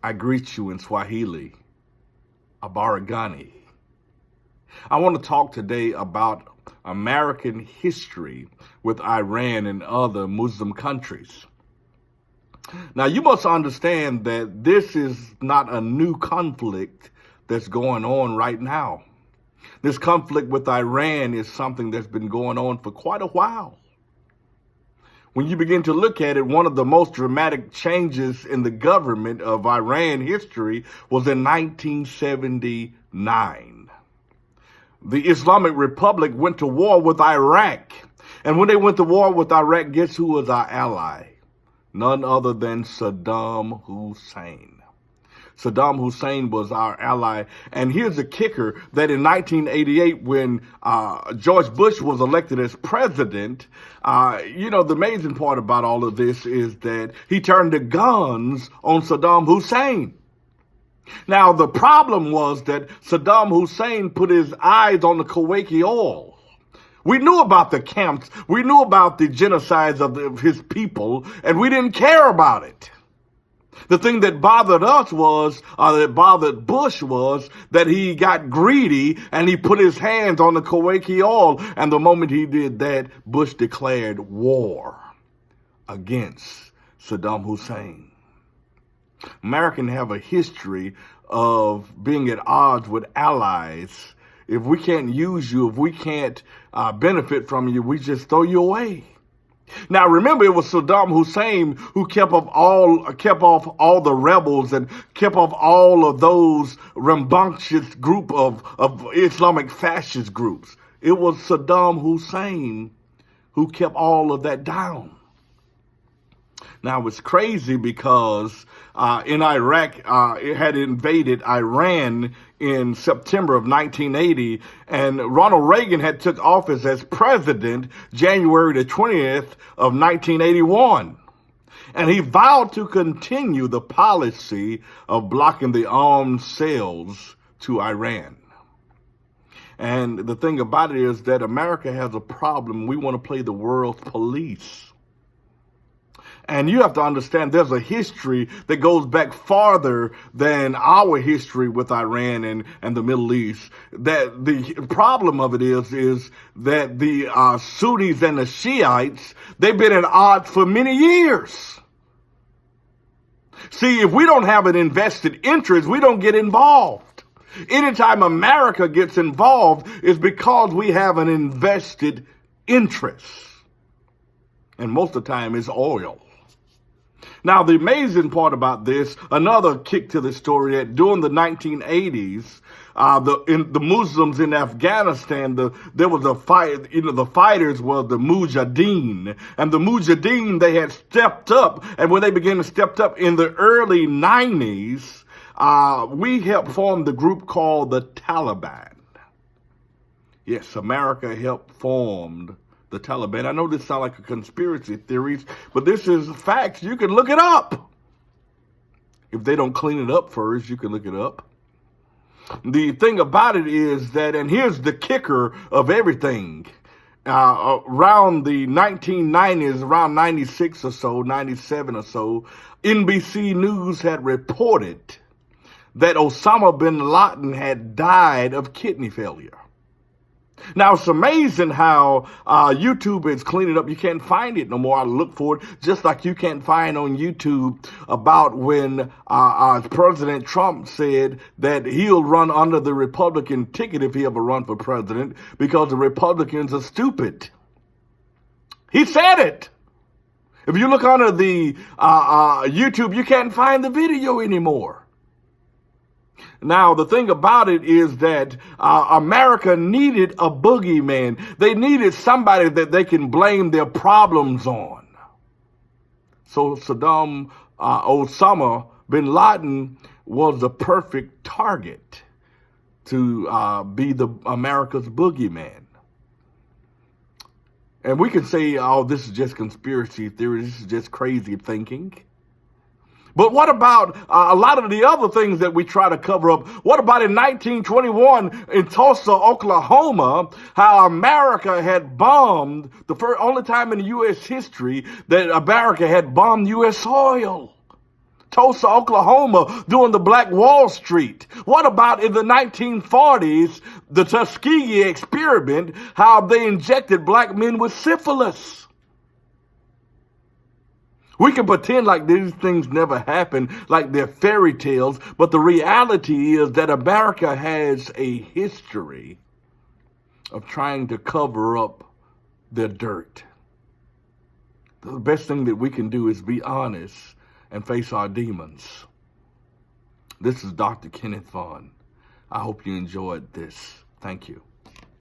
I greet you in Swahili, Abaragani. I want to talk today about American history with Iran and other Muslim countries. Now, you must understand that this is not a new conflict that's going on right now. This conflict with Iran is something that's been going on for quite a while. When you begin to look at it, one of the most dramatic changes in the government of Iran history was in 1979. The Islamic Republic went to war with Iraq. And when they went to war with Iraq, guess who was our ally? None other than Saddam Hussein. Saddam Hussein was our ally. And here's the kicker, that in 1988, when George Bush was elected as president, the amazing part about all of this is that he turned the guns on Saddam Hussein. Now, the problem was that Saddam Hussein put his eyes on the Kuwaiti oil. We knew about the camps. We knew about the genocides of his people, and we didn't care about it. The thing that bothered us that bothered Bush was that he got greedy and he put his hands on the Kuwaiti oil. And the moment he did that, Bush declared war against Saddam Hussein. Americans have a history of being at odds with allies. If we can't use you, if we can't benefit from you, we just throw you away. Now, remember, it was Saddam Hussein who kept off all the rebels and kept off all of those rambunctious group of Islamic fascist groups. It was Saddam Hussein who kept all of that down. Now, it's crazy because in Iraq, it had invaded Iran in September of 1980, and Ronald Reagan had took office as president January the 20th of 1981. And he vowed to continue the policy of blocking the armed sales to Iran. And the thing about it is that America has a problem. We want to play the world's police. And you have to understand there's a history that goes back farther than our history with Iran and the Middle East. That the problem of it is that the Sunnis and the Shiites, they've been at odds for many years. See, if we don't have an invested interest, we don't get involved. Anytime America gets involved, it's because we have an invested interest. And most of the time, it's oil. Now, the amazing part about this, another kick to the story, that during the 1980s, the Muslims in Afghanistan, there was a fight. The fighters were the Mujahideen, and the Mujahideen, they had stepped up, and when they began to step up in the early 90s, we helped form the group called the Taliban. Yes, America helped form the Taliban. I know this sounds like a conspiracy theory, but this is facts. You can look it up. If they don't clean it up first, you can look it up. The thing about it is that, and here's the kicker of everything, around the 1990s, around 96 or so, 97 or so, NBC News had reported that Osama bin Laden had died of kidney failure. Now, it's amazing how YouTube is cleaning up. You can't find it no more. I look for it, just like you can't find on YouTube about when President Trump said that he'll run under the Republican ticket if he ever run for president because the Republicans are stupid. He said it. If you look under the YouTube, you can't find the video anymore. Now, the thing about it is that America needed a boogeyman. They needed somebody that they can blame their problems on. So Osama bin Laden was the perfect target to be the America's boogeyman. And we can say, oh, this is just conspiracy theory. This is just crazy thinking. But what about a lot of the other things that we try to cover up? What about in 1921 in Tulsa, Oklahoma, how America had bombed, only time in U.S. history that America had bombed U.S. soil Tulsa, Oklahoma during the Black Wall Street? What about in the 1940s, the Tuskegee experiment, how they injected black men with syphilis? We can pretend like these things never happened, like they're fairy tales, but the reality is that America has a history of trying to cover up their dirt. The best thing that we can do is be honest and face our demons. This is Dr. Kenneth Vaughn. I hope you enjoyed this. Thank you.